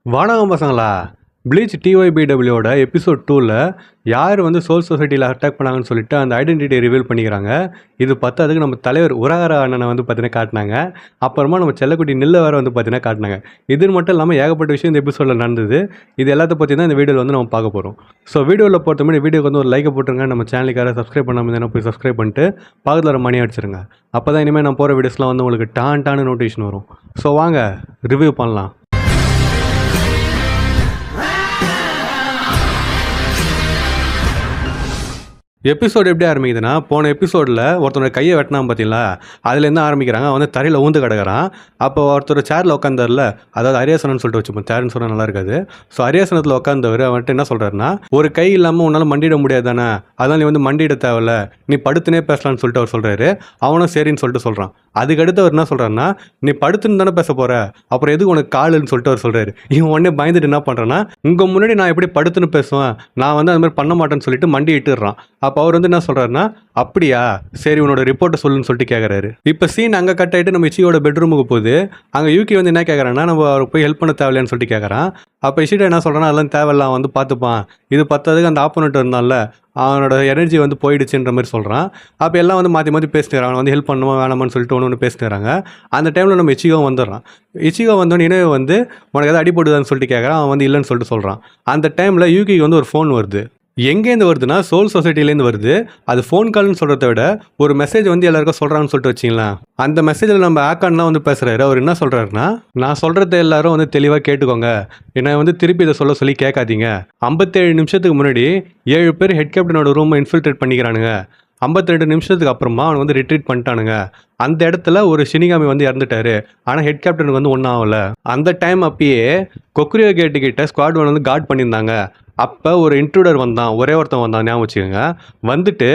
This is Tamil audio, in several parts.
வணக்கம் பசங்களா. ப்ளீச் டிஒய்பிடபிள்யூட எபிசோட் 2ல் யார் வந்து சோல் சொசைட்டியில் அட்டாக் பண்ணாங்கன்னு சொல்லிட்டு அந்த ஐடென்டிட்டியை ரிவீல் பண்ணிக்கிறாங்க. இது பத்தாதுக்கு நம்ம தலைவர் உரகர அண்ணனை வந்து பார்த்தீங்கன்னா காட்டினாங்க. அப்புறமா நம்ம செல்லக்குட்டி நில்ல வேறு வந்து பார்த்தீங்கன்னா காட்டினாங்க. இது மட்டும் இல்லாமல் ஏகப்பட்ட விஷயம் இந்த எபிசோடில் நடந்தது. இது எல்லாத்த பற்றி தான் இந்த வீடியோவில் வந்து நம்ம பார்க்க போகிறோம். ஸோ வீடியோவில் பொறுத்த மாதிரி வீடியோக்கு வந்து ஒரு லைக்கை போட்டுருங்க. நம்ம சேனலுக்காக சப்ஸ்கிரைப் பண்ணாமல் இருந்தால் போய் சப்ஸ்கிரைப் பண்ணிட்டு பக்கத்தில் ஒரு மணி அடிச்சிருங்க. அப்போ தான் இனிமேல் நான் போகிற வீடியோஸ்லாம் வந்து உங்களுக்கு டான்னு நோட்டிஃபிகேஷன் வரும். ஸோ வாங்க ரிவ்யூ பண்ணலாம். எபிசோடு எப்படி ஆரம்பிக்குதுன்னா, போன எபிசோடில் ஒருத்தனோட கையை வெட்டினா பார்த்தீங்களா, அதுலேருந்து ஆரம்பிக்கிறாங்க. அவன் வந்து தரையில் ஊந்து கிடக்கிறான். அப்போ ஒருத்தர் சேரில் உட்காந்தார்ல, அதாவது அரியாசனம்னு சொல்லிட்டு வச்சுப்போம், சேர்னு சொன்னால் நல்லா இருக்காது. ஸோ அரியாசனத்தில் உட்காந்தவர் அவன்ட்டு என்ன சொல்கிறாருன்னா, ஒரு கை இல்லாமல் உன்னால் மண்டிட முடியாது தானே, அதனால் நீ வந்து மண்டிட தேவையில்ல, நீ படுத்துனே பேசலான்னு சொல்லிட்டு அவர் சொல்கிறாரு. அவனும் சரின்னு சொல்லிட்டு சொல்கிறான். அதுக்கடுத்து அவர் என்ன சொல்கிறாருன்னா, நீ படுத்துன்னு தானே பேச போகிற, அப்புறம் எதுக்கு உனக்கு காலுன்னு சொல்லிட்டு அவர் சொல்கிறாரு. இவன் உடனே பயந்துட்டு என்ன பண்ணுறான்னா, உங்கள் முன்னாடி நான் எப்படி படுத்துன்னு பேசுவேன், நான் வந்து அது மாதிரி பண்ண மாட்டேன்னு சொல்லிட்டு மண்டி இட்டுறான். அப்போ அவர் வந்து என்ன சொல்கிறாருன்னா, அப்படியா சரி உன்னோட ரிப்போர்ட்டை சொல்லுன்னு சொல்லிட்டு கேட்குறாரு. இப்போ சீன் அங்கே கட் ஆகிட்டு நம்ம இச்சியோட பெட்ரூமுக்கு போகுது. அங்கே யூகி வந்து என்ன கேட்குறான்னா, நம்ம அவருக்கு போய் ஹெல்ப் பண்ண தேவையில்லைன்னு சொல்லிட்டு கேட்குறான். அப்போ இஷிடா என்ன சொல்கிறான்னா, அதெல்லாம் தேவையில்ல, அவன் வந்து பார்த்துப்பான், இது பத்தாதுக்கு அந்த ஆப்போனண்ட் இருந்தால அவனோட எனர்ஜி வந்து போயிடுச்சுன்ற மாதிரி சொல்கிறான். அப்போ எல்லாம் வந்து மாற்றி மாற்றி பேசிட்டு அவனை வந்து ஹெல்ப் பண்ணுமா வேணாமான்னு சொல்லிட்டு ஒன்று பேசிட்டுறாங்க. அந்த டைமில் நம்ம இச்சிகோ வந்துடுறான். இச்சிகோ வந்தோடனே வந்து உனக்கு எதாவது அடிபடுதான்னு சொல்லிட்டு கேட்குறான். அவன் வந்து இல்லைன்னு சொல்லிட்டு சொல்கிறான். அந்த டைமில் யூகிக்கு வந்து ஒரு ஃபோன் வருது. எங்கேருந்து வருதுன்னா, சோல் சொசைட்டிலேருந்து வருது. அது ஃபோன் கால்னு சொல்கிறத விட ஒரு மெசேஜ் வந்து எல்லாருக்கும் சொல்கிறான்னு சொல்லிட்டு வச்சிங்களேன். அந்த மெசேஜில் நம்ம ஆக்கான்லாம் வந்து பேசுகிறாரு. அவர் என்ன சொல்கிறாருன்னா, நான் சொல்கிறத எல்லாரும் வந்து தெளிவாக கேட்டுக்கோங்க, என்னை வந்து திருப்பி இதை சொல்லி கேட்காதீங்க. 57 நிமிஷத்துக்கு முன்னாடி 7 பேர் ஹெட் கேப்டனோட ரூமை இன்ஃபில்ட்ரேட் பண்ணிக்கிறானுங்க. 52 நிமிஷத்துக்கு அப்புறமா அவனை வந்து ரிட்ரீட் பண்ணிட்டானுங்க. அந்த இடத்துல ஒரு ஷினிகாமி வந்து இறந்துட்டாரு. ஆனால் ஹெட் கேப்டனுக்கு வந்து ஒன்றும் ஆகலை. அந்த டைம் அப்பயே கொக்குரியோ கேட்டுக்கிட்ட ஸ்குவாட் ஒன் வந்து கார்ட் பண்ணியிருந்தாங்க. அப்போ ஒரு இன்ட்ரூடர் வந்தான், ஒரே ஒருத்தன் வந்தான், ஞாபகம் வச்சுக்கோங்க. வந்துட்டு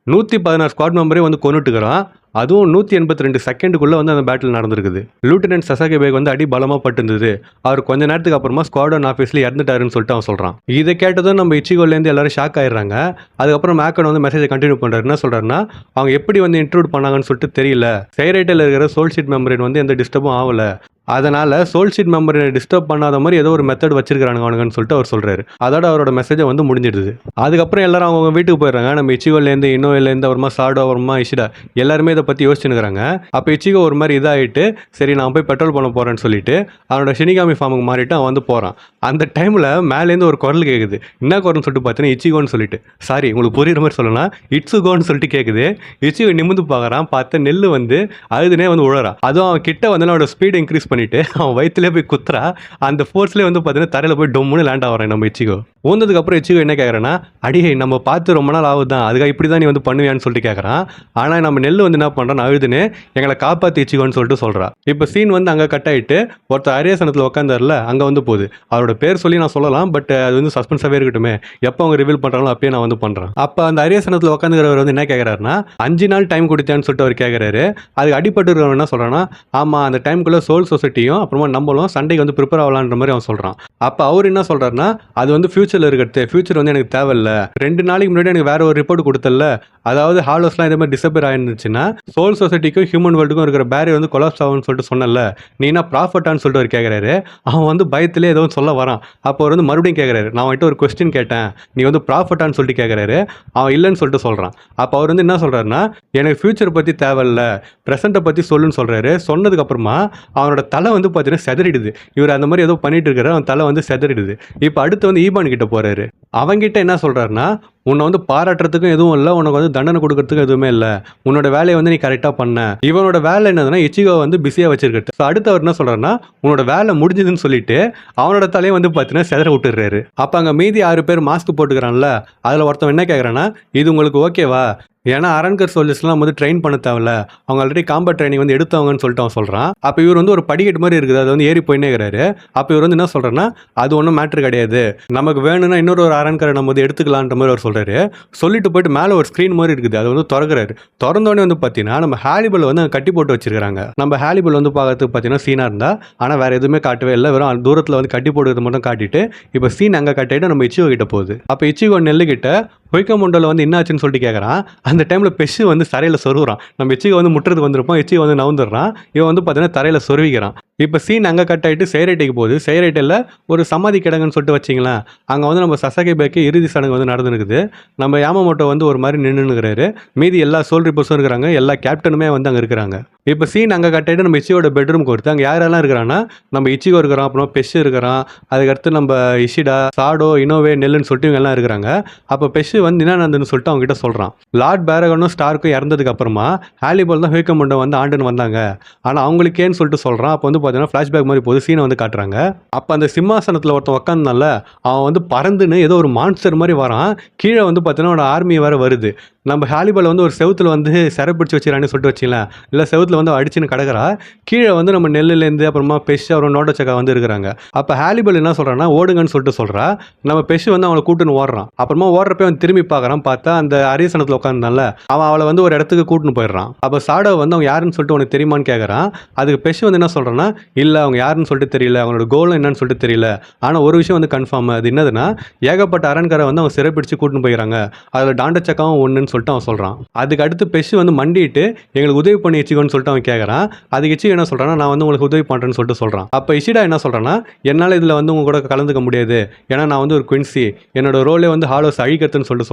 116 ஸ்குவாட் மெம்பரே வந்து கொன்னுட்டுக்கிறான். அதுவும் 182 செகண்டுக்குள்ளே வந்து அந்த பேட்டில் நடந்திருக்குது. லூட்டினன்ட் சசாகி பேக் வந்து அடி பலமாக பட்டுருந்தது. அவர் கொஞ்ச நேரத்துக்கு அப்புறமா ஸ்குவாட் ஒன் ஆஃபீஸில் இறந்துட்டாருன்னு சொல்லிட்டு அவன் சொல்கிறான். இதை கேட்டதும் நம்ம இச்சிகோலேருந்து எல்லாரும் ஷாக் ஆயிடுறாங்க. அதுக்கப்புறம் மேக்கன் வந்து மெசேஜை கண்டினியூ பண்ணுறாரு. என்ன சொல்கிறாருன்னா, அவங்க எப்படி வந்து இன்ட்ரூட் பண்ணாங்கன்னு சொல்லிட்டு தெரியல. சைரைட்டில் இருக்கிற சோல்ஷீட் மெம்பரின் வந்து எந்த டிஸ்டர்பும் ஆகலை. அதனால் சோல்ஷீட் மெம்பரை டிஸ்டர்ப் பண்ணாத மாதிரி ஏதோ ஒரு மெத்தட் வச்சிருக்கானுங்க அவனுங்கன்னு சொல்லிட்டு அவர் சொல்கிறாரு. அதோட அவரோட மெசேஜை வந்து முடிஞ்சிடுது. அதுக்கப்புறம் எல்லாரும் அவங்க வீட்டுக்கு போயிடுறாங்க. நம்ம இச்சிகோலேருந்து இன்னோவிலேருந்து அப்புறமா சாடோ அப்புறமா இஷிடா எல்லாருமே இதை பற்றி யோசிச்சுனுக்கிறாங்க. அப்போ இச்சிகோ ஒரு மாதிரி இதாகிட்டு, சரி நான் போய் பெட்ரோல் பண்ண போகிறேன்னு சொல்லிட்டு அவனோட ஷினிகாமி ஃபார்முக்கு மாறிட்டு அவன் வந்து போகிறான். அந்த டைமில் மேலேருந்து ஒரு குரல் கேட்குது. என்ன குரல்னு சொல்லிட்டு பார்த்தீங்கன்னா, இச்சிகோன்னு சொல்லிட்டு, சாரி உங்களுக்கு புரியுற மாதிரி சொல்லலாம், இட்ஸுகோன்னு சொல்லிட்டு கேட்குது. இச்சிகோ நிமிந்து பார்க்குறான். பார்த்து நெல் வந்து அதுனே வந்து உழறான். அதுவும் அவன் கிட்ட வந்து அவனோட ஸ்பீடு இன்க்ரீஸ் பண்ணிட்டு அவன் வயிற்றுலேயே போய் குத்துறா. அந்த ஃபோர்ஸ்லேயே வந்து பார்த்தீங்கன்னா தரையில் போய் டொம்முன்னு லேண்ட் ஆகிறான் நம்ம இச்சிகோ. ஊந்ததுக்கப்புறம் இச்சிகோ என்ன கேட்குறேன்னா, அடியே நம்ம பார்த்து ரொம்ப நாள் ஆகுது தான், அதுக்காக இப்படி தான் நீ வந்து பண்ணுவியான்னு சொல்லிட்டு கேட்குறான். ஆனால் நம்ம நெல் வந்து என்ன பண்ணுறான், அழுதுன்னு எங்களை காப்பாற்றி இச்சிகோன்னு சொல்லிட்டு சொல்கிறான். இப்போ சீன் வந்து அங்கே கட் ஆகிட்டு ஒருத்தர் அரியாசனத்தில் உட்காந்தார்ல, அங்கே வந்து போகுது. அவரோட பேர் சொல்லி நான் சொல்லலாம், பட் அது வந்து சஸ்பென்ஸாகவே இருக்கட்டுமே, எப்போ அவங்க ரிவீல் பண்ணுறாங்களோ அப்பயே நான் வந்து பண்ணுறேன். அப்போ அந்த அரியாசனத்தில் உட்காந்துக்கிறவர் வந்து என்ன கேட்குறாருன்னா, 5 நாள் டைம் கொடுத்தேன்னு சொல்லிட்டு அவர் கேட்குறாரு. அதுக்கு அடிப்பட்டு இருக்கிறவன் என்ன சொல்கிறான்னா, ஆமாம் அந்த டைமுக்குள்ளே சோல் சொசைட்டியும் அப்புறமா நம்மளும் சண்டைக்கு வந்து ப்ரிப்பேர் ஆகலான்ற மாதிரி அவன் சொல்கிறான். அப்போ அவர் என்ன சொல்கிறாருன்னா, அது வந்து ஃபியூச்சரில் இருக்கிறது, ஃபியூச்சர் வந்து எனக்கு தேவையில்ல. 2 நாளைக்கு முன்னாடி எனக்கு வேற ஒரு ரிப்போர்ட் கொடுத்தல, அதாவது ஹாலோஸ்லாம் இதே மாதிரி டிசப்பியர் ஆயிருந்துச்சுன்னா சோல் சொசைட்டிக்கும் ஹியூமன் வேர்ல்டுக்கும் இருக்கிற பேரியர் வந்து கொலாப்ஸ் ஆகும்னு சொல்லிட்டு சொன்னல, நீ என்ன ப்ராஃபட்டான்னு சொல்லிட்டு அவர் கேட்குறாரு. அவன் வந்து பயத்திலே ஏதோ சொல்ல வரான். அப்போ அவர் வந்து மறுபடியும் கேட்குறாரு, நான் வந்துட்டு ஒரு கொஸ்டின் கேட்டேன், நீ வந்து ப்ராஃபட்டான்னு சொல்லிட்டு கேட்குறாரு. அவன் இல்லைன்னு சொல்லிட்டு சொல்கிறான். அப்போ அவர் வந்து என்ன சொல்கிறாருன்னா, எனக்கு ஃபியூச்சரை பற்றி தேவையில்ல, ப்ரெசென்ட்டை பற்றி சொல்லுன்னு சொல்கிறாரு. சொன்னதுக்கப்புறமா அவனோட தலை வந்து பார்த்தீங்கன்னா செதறிடுது. இவர் அந்த மாதிரி ஏதோ பண்ணிட்டு இருக்காரு, அவன் தலை வந்து செதறிடுது. இப்போ அடுத்து வந்து ஈபான் கிட்ட போகிறாரு. அவங்கிட்ட என்ன சொல்கிறாருன்னா, உன்னை வந்து பாராட்டுறதுக்கும் எதுவும் இல்லை, உனக்கு வந்து தண்டனை கொடுக்கறதுக்கும் எதுவுமே இல்லை, உன்னோட வேலையை வந்து நீ கரெக்டாக பண்ண. இவனோட வேலை என்னதுன்னா இச்சிகோ வந்து பிஸியாக வச்சிருக்கிறது. ஸோ அடுத்து அவர் என்ன சொல்கிறாருன்னா, உன்னோட வேலை முடிஞ்சதுன்னு சொல்லிட்டு அவனோட தலையை வந்து பார்த்தீங்கன்னா செதற விட்டுறாரு. அப்போ அங்கே மீதி 6 பேர் மாஸ்க் போட்டுக்கிறான்ல, அதில் ஒருத்தன் என்ன கேட்குறான்னா, இது உங்களுக்கு ஓகேவா, ஏன்னா அரண்கர் சோல்ஜர்ஸ்லாம் வந்து ட்ரெயின் பண்ண தேவையில்ல, அவங்க ஆல்ரெடி காம்பேட் ட்ரைனிங் வந்து எடுத்தவங்கன்னு சொல்லிட்டு அவன் சொல்கிறான். அப்போ இவர் வந்து ஒரு படிக்கட்டு மாதிரி இருக்குது, அது வந்து ஏறி போயினே இருக்கிறாரு. அப்போ இவர் வந்து என்ன சொல்கிறேன்னா, அது ஒன்றும் மேட்ரு கிடையாது, நமக்கு வேணும்னா இன்னொரு ஒரு அரண்கரை நம்ம வந்து எடுத்துக்கலான்ற மாதிரி அவர் சொல்கிறாரு. சொல்லிட்டு போயிட்டு மேலே ஒரு ஸ்க்ரீன் மாதிரி இருக்குது, அதை வந்து திறக்கிறாரு. திறந்தோடனே வந்து பார்த்தீங்கன்னா நம்ம ஹாலிபல் வந்து கட்டி போட்டு வச்சிருக்காங்க. நம்ம ஹாலிபல் வந்து பார்க்கறதுக்கு பார்த்தீங்கன்னா சீனாக இருந்தா, ஆனால் வேறு எதுவுமே காட்டவே இல்லை, வெறும் தூரத்தில் வந்து கட்டி போடுறது மட்டும் காட்டிட்டு இப்போ சீன் அங்கே கட்டிட்டு நம்ம இச்சிகோ கிட்ட போகுது. அப்போ இச்சிகோ நெல்லு கிட்ட பொய்க்கமுண்டோவில் வந்து என்னாச்சுன்னு சொல்லிட்டு கேட்குறான். அந்த டைமில் பெஷு வந்து தரையில் சொருகிறான். நம்ம இச்சிகோ வந்து முட்டுறதுக்கு வந்திருப்போம், இச்சிகோ வந்து நவுந்துடுறான். இவன் வந்து பார்த்தீங்கன்னா தரையில் சொருவிக்கிறான். இப்போ சீன் அங்கே கட் ஆகிட்டு சேரைட்டைக்கு போகுது. சேரைட்டையில் ஒரு சமாதி கிடங்குன்னு சொல்லிட்டு வச்சிங்களேன், அங்கே வந்து நம்ம சசகேபேக்கு இறுதி சடங்கு வந்து நடந்துருக்குது. நம்ம யாமாமோட்டோ வந்து ஒரு மாதிரி நின்றுனுக்கிறாரு. மீதி எல்லா சோல் ரிப்பர்ஸும் இருக்கிறாங்க, எல்லா கேப்டனுமே வந்து அங்கே இருக்கிறாங்க. இப்போ சீன் அங்கே கட் ஆகிட்டு நம்ம இச்சியோட பெட்ரூமுக்கு வருது. அங்கே யாரெல்லாம் இருக்கிறான்னா, நம்ம இச்சிகோ இருக்கிறோம், அப்புறம் பெஷ் இருக்கிறான், அதுக்கடுத்து நம்ம இஷிடா, சாடோ, இனோவே, நெல்லுன்னு சொல்லிட்டு இவங்க எல்லாம் இருக்கிறாங்க. அப்போ பெஷ் வந்து என்ன நடந்துன்னு சொல்லிட்டு அவங்க கிட்ட சொல்கிறான். லார்ட் பேரகனும் ஸ்டார்க்கும் இறந்ததுக்கு அப்புறமா ஹாலிபால் தான் ஹுய்கமுண்டோ வந்து ஆண்டுன்னு வந்தாங்க. ஆனால் அவங்களுக்கேன்னு சொல்லிட்டு சொல்கிறான். அப்போ வந்து பார்த்தீங்கன்னா ஃப்ளாஷ்பேக் மாதிரி போது சீனை வந்து காட்டுறாங்க. அப்போ அந்த சிம்மாசனத்தில் ஒருத்தன் உட்காந்துனால அவன் வந்து பறந்துன்னு ஏதோ ஒரு மான்ஸ்டர் மாதிரி வரான். கீழே வந்து பார்த்தீங்கன்னா அவனோட ஆர்மி வேறு வருது. நம்ம ஹாலிபால் வந்து ஒரு செவுத்துல வந்து சிறை பிடிச்சி வச்சுக்கிறான்னு சொல்லிட்டு வச்சிங்களேன், இல்லை செவுத்துல வந்து அடிச்சுன்னு கிடக்கிறா. கீழே வந்து நம்ம நெல்லுலேருந்து அப்புறமா பெஷ் அப்புறம் நோட்டோச்சக்கா வந்து இருக்கிறாங்க. அப்போ ஹாலிபால் என்ன சொல்கிறான்னா ஓடுங்கன்னு சொல்லிட்டு சொல்கிறா. நம்ம பெஷ் வந்து அவளை கூட்டுன்னு ஓடுறான். அப்புறமா ஓடுறப்ப அவன் திரும்பி பார்க்குறான். பார்த்தா அந்த அரியசனத்தில் உட்காந்துனால அவன் அவளை வந்து ஒரு இடத்துக்கு கூட்டுன்னு போயிடுறான். அப்போ சாடோ வந்து அவன் யாருன்னு சொல்லிட்டு உனக்கு தெரியுமான்னு கேட்குறான். அதுக்கு பெஷ் வந்து என்ன சொல்கிறான்னா, இல்லை அவங்க யாருன்னு சொல்லிட்டு தெரியல, அவங்களோட கோலும் என்னன்னு சொல்லிட்டு தெரியல. ஆனால் ஒரு விஷயம் வந்து கன்ஃபார்ம், அது என்னதுன்னா ஏகப்பட்ட அரண்காரை வந்து அவன் சிறை பிடிச்சி கூட்டுன்னு போயிடறாங்க. அதில் டாண்டச்சக்காவும் ஒன்றுன்னு சொல்லிட்டு அவன் சொல்கிறான். அதுக்கு அடுத்து பெஷ் வந்து மண்டிட்டு எங்களுக்கு உதவி பண்ணி இச்சிகோன்னு சொல்லிட்டு அவன் கேட்குறான். அதுக்கு இச்சிகோ என்ன சொல்கிறான்னா, நான் வந்து உங்களுக்கு உதவி பண்ணுறேன்னு சொல்லிட்டு சொல்கிறான். அப்போ இஷிடா என்ன சொல்கிறான்னா, என்னால் இதில் வந்து உங்க கூட கலந்துக்க முடியாது, ஏன்னா நான் வந்து ஒரு குயின்சி, என்னோட ரோலே வந்து ஹாலோஸ் அழிக்கிறதுன்னு சொல்லிட்டு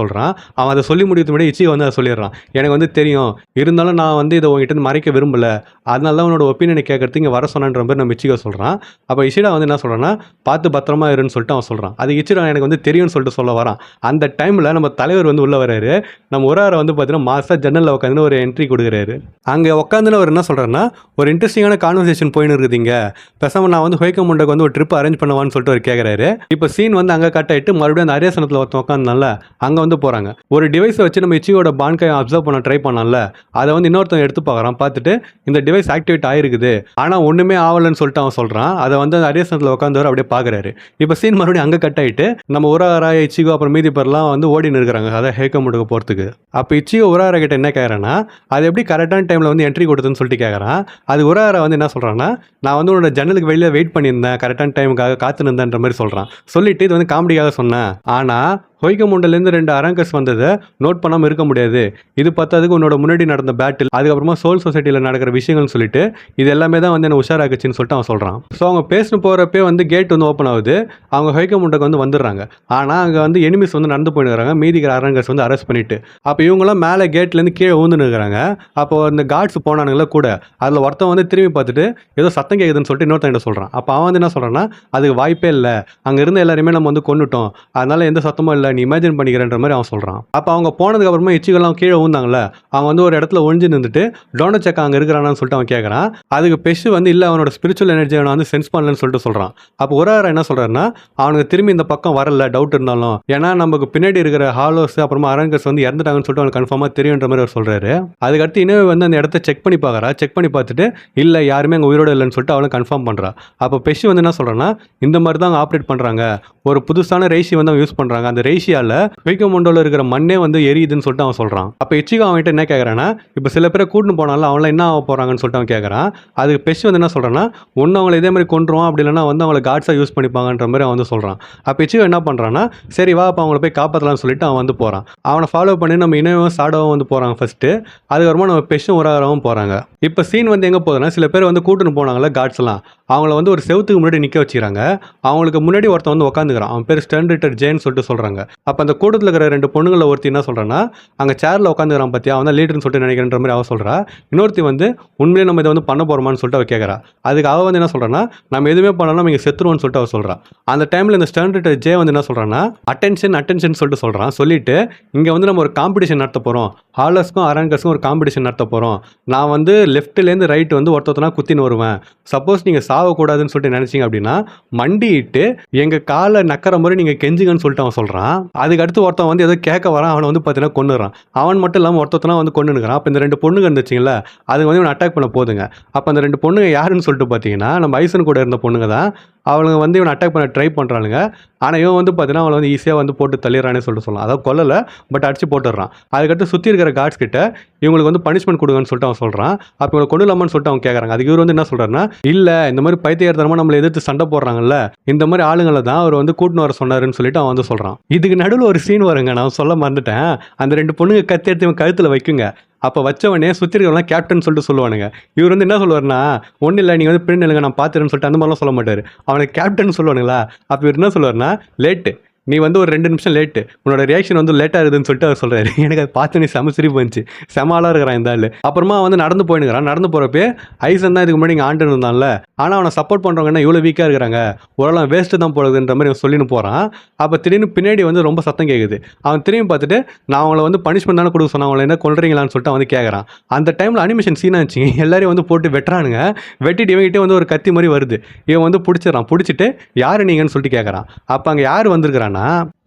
சொல்கிறான். அவன் அதை சொல்லி முடியறது முன்னாடி இச்சிகோ வந்து அதை சொல்லிடுறான். எனக்கு வந்து தெரியும், இருந்தாலும் நான் வந்து இதை உங்ககிட்ட மறைக்க விரும்பல, அதனால தான் உன்னோட ஒப்பீனியனை கேட்கறதுக்கு இங்கே வர சொன்னன்ற மாதிரி நம்ம இச்சிகோ சொல்கிறான். அப்போ இஷிடா வந்து என்ன சொல்கிறான்னா, பார்த்து பத்திரமா இருன்னு சொல்லிட்டு அவன் சொல்கிறான். அது இச்சிடா எனக்கு வந்து தெரியும்னு சொல்லிட்டு சொல்ல வரான். அந்த டைமில் நம்ம தலைவர் வந்து உள்ள வராரு. நம்ம உராரை வந்து பார்த்தீங்கன்னா மாசா ஜன்னலில் உட்காந்து ஒரு என்ட்ரி கொடுக்குறாரு. அங்கே உட்காந்துன்னு அவர் என்ன சொல்கிறாருன்னா, ஒரு இன்ட்ரெஸ்டிங்கான கான்வர்சேஷன் போயின்னு இருக்குதுங்க, பேசாமல் நான் வந்து ஹுய்கமுண்டோக்கு வந்து ஒரு ட்ரிப் அரேஞ்ச் பண்ணுவான்னு சொல்லிட்டு அவர் கேட்குறாரு. இப்போ சீன் வந்து அங்கே கட் ஆகிட்டு மறுபடியும் அந்த அரியசனத்தில் ஒருத்தன் உட்காந்துனால அங்கே வந்து போகிறாங்க. ஒரு டிவைஸை வச்சு நம்ம இச்சியோட பான்காயை அப்சர்வ் பண்ண ட்ரை பண்ணால, அதை வந்து இன்னொருத்தன் எடுத்து பார்க்குறான். பார்த்துட்டு இந்த டிவைஸ் ஆக்டிவேட் ஆகிருக்குது, ஆனால் ஒன்றுமே ஆகலைன்னு சொல்லிட்டு அவன் சொல்கிறான். அதை வந்து அந்த அரியசனத்தில் உட்காந்தவர் அப்படியே பார்க்குறாரு. இப்போ சீன் மறுபடியும் அங்கே கட் ஆகிட்டு நம்ம உராரா, இச்சிகோ அப்புறம் மீதி பேர்லாம் வந்து ஓடின்னு இருக்கிறாங்க அதான் ஹுய்கமுண்டோக்கு போகிறதுக்கு. அப்போ இச்சிகோ உராரா கிட்ட என்ன கேட்குறேன்னா, அது எப்படி கரெக்டான டைமில் வந்து என்ட்ரி கொடுத்துன்னு சொல்லிட்டு கேட்குறான். அது உராரா வந்து என்ன சொல்கிறான்னா, நான் வந்து உன்னோட ஜன்னலுக்கு வெளியே வெயிட் பண்ணியிருந்தேன், கரெக்டான டைமுக்காக காத்துருந்தேன்ற மாதிரி சொல்கிறான். சொல்லிட்டு இது வந்து காமெடிக்காக சொன்னேன், ஆனால் ஹுய்கமுண்டோலேருந்து 2 அரங்கர்ஸ் வந்ததை நோட் பண்ணாமல் இருக்க முடியாது, இது பத்தாதுக்கு உன்னோட முன்னாடி நடந்த பேட்டில், அதுக்கப்புறமா சோல் சொசைட்டியில் நடக்கிற விஷயங்கள்னு சொல்லிட்டு இது எல்லாமே தான் வந்து என்ன உஷாராக்குச்சின்னு சொல்லிட்டு அவன் சொல்கிறான். ஸோ அவங்க பேசினு போகிறப்பே வந்து கேட் வந்து ஓப்பன் ஆகுது. அவங்க ஹுய்கமுண்டோக்கு வந்து வந்துடுறாங்க. ஆனால் அங்கே வந்து எனிமிஸ் வந்து நடந்து போயிடுறாங்க. மீதிக்கிற அரங்கர்ஸ் வந்து அரெஸ்ட் பண்ணிட்டு அப்போ இவங்களாம் மேலே கேட்லேருந்து கீழே ஊந்துன்னு இருக்கிறாங்க. அப்போ அந்த கார்ட்ஸ் போனானுங்களா கூட, அதில் ஒருத்தன் வந்து திரும்பி பார்த்துட்டு ஏதோ சத்தம் கேட்குதுன்னு சொல்லிட்டு இன்னொருத்தன் சொல்கிறான். அப்போ அவன் வந்து என்ன சொல்கிறான்னா, அதுக்கு வாய்ப்பே இல்லை, அங்கே இருந்த எல்லாருமே நம்ம வந்து கொண்டுட்டோம், அதனால எந்த சத்தமும் இல்லை, நீ இமேஜின் பண்ணிக்கிறன்ற மாதிரி அவன் சொல்கிறான். அப்போ அவங்க போனதுக்கு அப்புறமா இச்சிகோலாம் கீழே ஊந்தாங்கல்ல, அவங்க வந்து ஒரு இடத்துல ஒழிஞ்சு நின்றுட்டு டோனச்சக்கா அங்கே இருக்கிறானான்னு சொல்லிட்டு அவன் கேட்குறான். அதுக்கு பெஷ் வந்து இல்லை, அவனோட ஸ்பிரிச்சுவல் எனர்ஜியை நான் வந்து சென்ஸ் பண்ணலன்னு சொல்லிட்டு சொல்கிறான். அப்போ உராரா என்ன சொல்கிறாருன்னா, அவனுக்கு திரும்பி இந்த பக்கம் வரல டவுட் இருந்தாலும், ஏன்னா நமக்கு பின்னாடி இருக்கிற ஹாலோஸ் அப்புறமா அரங்கர்ஸ் வந்து இறந்துட்டாங்கன்னு சொல்லிட்டு அவனுக்கு கன்ஃபார்மாக தெரியுன்ற மாதிரி அவர் சொல்கிறாரு. அதுக்கடுத்து இன்னும் வந்து அந்த இடத்த செக் பண்ணி பார்க்குறா. செக் பண்ணி பார்த்துட்டு இல்லை யாருமே அங்கே உயிரோடு இல்லைன்னு சொல்லிட்டு அவளும் கன்ஃபார்ம் பண்ணுறா. அப்போ பெஷ் வந்து என்ன சொல்கிறான்னா, இந்த மாதிரி தான் ஆப்ரேட் பண்ணுறாங்க, ஒரு புதுசான ரேஷி வந்து அவங்க யூஸ் பண்ணுறாங்க, அந்த ரேஷியால் ஹுய்கமுண்டோல இருக்கிற மண்ணே வந்து எரியுதுன்னு சொல்லிட்டு அவன் சொல்கிறான். அப்போ இச்சிகோ அவன்கிட்ட என்ன கேட்குறான்னா, இப்போ சில பேரை கூட்டின்னு போனாலும் அவங்கள என்ன ஆக போகிறாங்கன்னு சொல்லிட்டு அவன் கேட்குறான். அதுக்கு பெஷ் வந்து என்ன சொல்கிறான்னா, ஒன்று அவங்களை இதே மாதிரி கொண்டுருவான், அப்படி இல்லைனா வந்து அவங்களை காட்ஸாக யூஸ் பண்ணிப்பாங்கன்ற மாதிரி அவன் வந்து சொல்கிறான். அப்போ இச்சிகோ என்ன பண்ணுறான்னா, சரி வா அப்போ அவங்கள போய் காப்பாற்றலாம்னு சொல்லிட்டு அவன் வந்து போகிறான். அவனை ஃபாலோ பண்ணி நம்ம இனவும் சாடோவும் வந்து போகிறாங்க ஃபஸ்ட்டு. அதுக்கப்புறமா நம்ம பெஷ்ஷும் உராராவும் போகிறாங்க. இப்போ சீன் வந்து எங்கே போகுதுன்னா, சில பேர் வந்து கூட்டுன்னு போனாங்களே காட்ஸ்லாம், அவங்கள வந்து ஒரு செவுத்துக்கு முன்னாடி நிற்க வச்சுக்கிறாங்க. அவங்களுக்கு முன்னாடி ஒருத்தன் வந்து உட்காந்துக்கிறான். அவன் பேர் ஸ்டென்ரிட்டர் ஜேன்னு சொல்லிட்டு சொல்கிறாங்க. அப்போ அந்த கூட்டத்தில் இருக்கிற 2 பொண்ணுங்களை ஒருத்தி என்ன சொல்கிறான்னா, அங்கே சேரில் உட்காந்துக்கிறான் பார்த்தியா, அவன் தான் லீடர்னு சொல்லிட்டு நினைக்கிறன்ற மாதிரி அவன் சொல்கிறா. இன்னொருத்தி வந்து உண்மையிலே நம்ம இதை வந்து பண்ண போகிறோமான்னு சொல்லிட்டு அவள் கேட்குறா. அதுக்கு அவள் வந்து என்ன சொல்கிறான்னா, நம்ம எதுவுமே பண்ணலாம், நம்ம இங்கே செத்துருவோம்னு சொல்லிட்டு அவள் சொல்கிறா. அந்த டைமில் இந்த ஸ்டென்ரிட்டர் ஜே வந்து என்ன சொல்கிறான்னா, அட்டென்ஷன் சொல்லிட்டு சொல்கிறான். சொல்லிட்டு இங்கே வந்து நம்ம ஒரு காம்படிஷன் நடத்த போகிறோம், ஹாலர்ஸ்க்கும் அரங்கர்ஸ்க்கும் ஒரு காம்படிஷன் நடத்த போகிறோம். நான் வந்து லெஃப்ட்லேருந்து ரைட் வந்து ஒருத்தனா குத்தின்னு வருவேன். சப்போஸ் நீங்கள் சாவக்கூடாதுன்னு சொல்லிட்டு நினச்சிங்க அப்படின்னா மண்டிட்டு எங்கள் காலை நக்கிற மாதிரி நீங்கள் கெஞ்சுங்கன்னு சொல்லிட்டு அவன் சொல்கிறான். அதுக்கு அடுத்து ஒருத்தன் வந்து ஏதோ கேட்க வரான், அவனை வந்து பார்த்தீங்கன்னா கொண்டுறான். அவன் மட்டும் இல்லாமல் ஒருத்தனா வந்து கொண்டுனுக்கிறான். அப்போ இந்த 2 பொண்ணுங்க இருந்துச்சுங்களா, அது வந்து இவன் அட்டாக் பண்ண போதுங்க. அப்போ அந்த 2 பொண்ணுங்க யாருன்னு சொல்லிட்டு பார்த்தீங்கன்னா, நம்ம ஐசன் கூட இருந்த பொண்ணுங்க தான். அவளுங்க வந்து இவனை அட்டாக் பண்ண ட்ரை பண்ணுறானுங்க. ஆனால் இவன் வந்து பார்த்தீங்கன்னா அவளை வந்து ஈஸியாக வந்து போட்டு தள்ளிடுறானே சொல்லிட்டு சொல்லலாம். அதாவது கொல்லலை, பட் அடிச்சு போட்டுடுறான். அதுக்கடுத்து சுற்றி இருக்கிற கார்ட்ஸ் கிட்ட இவங்களுக்கு வந்து பனிஷ்மெண்ட் கொடுங்கன்னு சொல்லிட்டு அவன் சொல்கிறான். அப்போ இவங்களை கொண்டு இல்லாமன்னு சொல்லிட்டு அவங்க கேட்குறாங்க. அதுக்கு இவர் வந்து என்ன சொல்கிறாருன்னா, இல்லை இந்த மாதிரி பைத்தியக்காரத்தனமாக நம்மளை எதிர்த்து சண்டை போடுறாங்கல்ல, இந்த மாதிரி ஆளுங்களை தான் அவர் வந்து கூட்டின்னு வர சொன்னாருன்னு சொல்லிட்டு அவன் வந்து சொல்கிறான். இதுக்கு நடுவில் ஒரு சீன் வருங்க, நான் சொல்ல மறந்துட்டேன். அந்த 2 பொண்ணுங்க கத்தி எடுத்து இவன் கழுத்தில் வைக்குங்க. அப்போ வச்சவனே சுற்றி இருக்கிறவங்களாம் கேப்டன் சொல்லிட்டு சொல்லுவானுங்க. இவர் வந்து என்ன சொல்லுவார்னா, ஒன்றும் இல்லை நீங்கள் வந்து பிரிண்ட் எழுங்க நான் பார்த்துறேன்னு சொல்லிட்டு அந்த மாதிரிலாம் சொல்ல மாட்டார். அவனுக்கு கேப்டன் சொல்லுவானுங்களா, அப்போ இவர் என்ன சொல்லுவார்னா, லேட்டு நீ வந்து ஒரு 2 நிமிஷம் லேட்டு, உன்னோட ரியாக்ஷன் வந்து லேட்டாக இருக்குதுன்னு சொல்லிட்டு அவர் சொல்கிறாரு. எனக்கு அதை பார்த்து நீ செம சிரிப்பு வந்துச்சு. செம ஆளாக இருக்கிறான் இந்த ஆள். அப்புறமா வந்து நடந்து போயினுக்கிறான். நடந்து போகிறப்பே ஐசன் தான் இதுக்கு முன்னாடி இங்கே ஆண்டு இருந்தான்ல, ஆனால் அவனை சப்போர்ட் பண்ணுறவங்க என்ன இவ்வளோ வீக்காக இருக்கிறாங்க, ஓரளவு வேஸ்ட்டு தான் போடுதுன்ற மாதிரி அவன் சொல்லின்னு போகிறான். அப்போ திடீர்னு பின்னாடி வந்து ரொம்ப சத்தம் கேட்குது. அவன் திரும்பி பார்த்துட்டு நான் அவங்கள வந்து பனிஷ்மெண்ட் தானே கொடுக்க சொன்னேன், அவங்கள என்ன கொல்றீங்களான்னு சொல்லிட்டு வந்து கேட்குறான். அந்த டைமில் அனிமேஷன் சீனாக இருந்துச்சு. எல்லாரையும் வந்து போட்டு வெட்டுறானுங்க. வெட்டிட்டு இவங்கிட்டே வந்து ஒரு கத்தி மாதிரி வருது. இவன் வந்து பிடிச்சிடறான். பிடிச்சிட்டு யார் நீங்கன்னு சொல்லிட்டு கேட்குறான். அப்போ அங்கே யார் வந்திருக்கிறான்னா,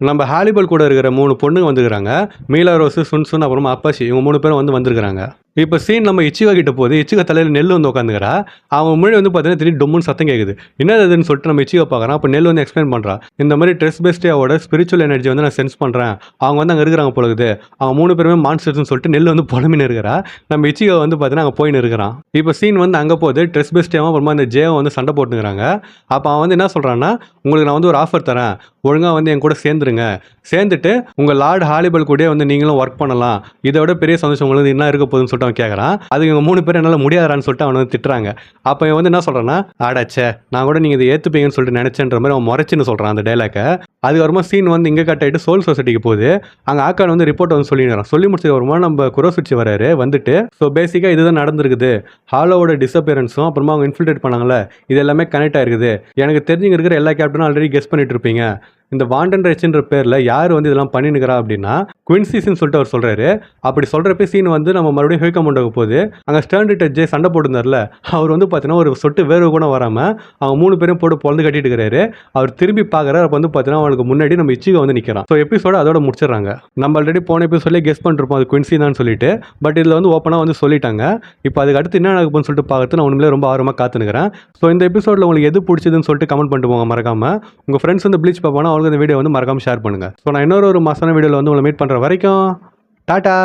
நம்ம ஹாலிபல் கூட இருக்கிற 3 பொண்ணுங்க வந்துருக்காங்க. மீலா ரோஸ், சுன்சுன் அப்புறமா அப்பாச்சி, இவங்க 3 பேரும் வந்து வந்திருக்காங்க. இப்போ சீன் நம்ம இச்சிகா கிட்ட போகுது. இச்சிகா தலையில் நெல் வந்து உட்காந்துக்கிறா. அவன் முன்னாடி வந்து பார்த்தீங்கன்னா திடீர்னு டொம்முன்னு சத்தம் கேட்குது. என்னது அதுன்னு சொல்லிட்டு நம்ம இச்சிகா பார்க்குறான். அப்போ நெல் வந்து எக்ஸ்பிளைன் பண்ணுறான். இந்த மாதிரி ட்ரெஸ் பெஸ்டியாவோட ஸ்பிரிச்சுவல் எனர்ஜி வந்து நான் சென்ஸ் பண்ணுறேன். அவங்க வந்து அங்கே இருக்கிறாங்க பொழுது. அவங்க 3 பேருமே மான்ஸ்டர்ஸ்னு சொல்லிட்டு நெல் வந்து புலமின்னு இருக்கிறா. நம்ம இச்சிகா வந்து பார்த்தீங்கன்னா அங்கே போயின்னு இருக்கிறான். இப்போ சீன் வந்து அங்கே போகுது. ட்ரெஸ் பெஸ்டியாவும் அப்புறமா இந்த ஜேவும் வந்து சண்டை போட்டுக்கிறாங்க. அப்போ அவன் வந்து என்ன சொல்கிறான்னா, உங்களுக்கு நான் வந்து ஒரு ஆஃபர் தரேன், ஒழுங்காக வந்து என் கூட சேர்ந்துருங்க, சேர்ந்துட்டு உங்கள் லார்ட் ஹாலிபல் கூட வந்து நீங்களும் ஒர்க் பண்ணலாம், இதை விட பெரிய சந்தோஷம் உங்களுக்கு என்ன இருக்க போகுதுன்னு சொல்லிட்டு அவன் கேட்குறான். அதுக்கு இவங்க 3 பேர் என்னால் முடியாதான்னு சொல்லிட்டு அவனை வந்து திட்டுறாங்க. அப்போ இவன் வந்து என்ன சொல்கிறான்னா, ஆடாச்சே நான் கூட நீங்கள் இதை ஏற்றுப்பீங்கன்னு சொல்லிட்டு நினச்சேன்ற மாதிரி அவன் முறைச்சின்னு சொல்கிறான் அந்த டைலாக்கை. அதுக்கப்புறமா சீன் வந்து இங்கே கட் ஆகிட்டு சோல் சொசைட்டிக்கு போகுது. அங்கே ஆக்கான் வந்து ரிப்போர்ட் வந்து சொல்லிடுறான். சொல்லி முடிச்சது வருமா நம்ம குரோசுச்சி வராரு. வந்துட்டு ஸோ பேசிக்காக இதுதான் நடந்திருக்குது, ஹாலோவோட டிஸப்பியரன்ஸும் அப்புறமா அவங்க இன்ஃபில்ட்ரேட் பண்ணாங்களே இது எல்லாமே கனெக்ட் ஆயிருக்குது. எனக்கு தெரிஞ்சுங்க இருக்கிற எல்லா கேப்டனும் ஆல்ரெடி கெஸ் பண்ணிட்டு இருப்பீங்க. இந்த வாண்டன் ரெச்ன்ற பேரில் யார் வந்து இதெல்லாம் பண்ணினுக்கிறா அப்படின்னா குவின்சிஸ்ன்னு சொல்லிட்டு அவர் சொல்கிறாரு. அப்படி சொல்கிறப்ப சீன் வந்து நம்ம மறுபடியும் ஹேக்கமோண்டோக்கு போகுது. அங்கே ஸ்டர்ன்டிட்ட ஜே சண்டை போட்டுருந்தார்ல, அவர் வந்து பார்த்தீங்கன்னா ஒரு சொட்டு வேர்வை கூட வராமல் அவங்க 3 பேரும் போட்டு பொழுது கட்டிட்டு இருக்கிறாரு. அவர் திரும்பி பார்க்குறாரு. அப்போ வந்து பார்த்தீங்கன்னா அவனுக்கு முன்னாடி நம்ம இச்சிகா வந்து நிற்கிறான். ஸோ எபிசோட அதோட முடிச்சிடறாங்க. நம்ம ஆல்ரெடி போன எபிசோட்லேயே கெஸ் பண்ணிருப்போம் அது குவின்சி தான் சொல்லிட்டு. பட் இதில் வந்து ஓப்பனாக வந்து சொல்லிட்டாங்க. இப்போ அதுக்கு அடுத்து என்ன நடக்கும்னு சொல்லிட்டு பார்க்கறது நான் உண்மையிலே ரொம்ப ஆர்வமாக காத்துனுக்கிறேன். ஸோ இந்த எபிசோடில் உங்களுக்கு எது பிடிச்சதுன்னு சொல்லிட்டு கமெண்ட் பண்ணிட்டு போங்க மறக்காமல். உங்கள் ஃப்ரெண்ட்ஸ் வந்து ப்ளீச் பார்ப்பானா அவங்களுக்கு இந்த வீடியோ வந்து மறக்காமல் ஷேர் பண்ணுங்கள். ஸோ நான் இன்னொரு மாசான வீடியோவில் வந்து உங்களை மீட் பண்ணுற வரைக்கும் டாட்டா.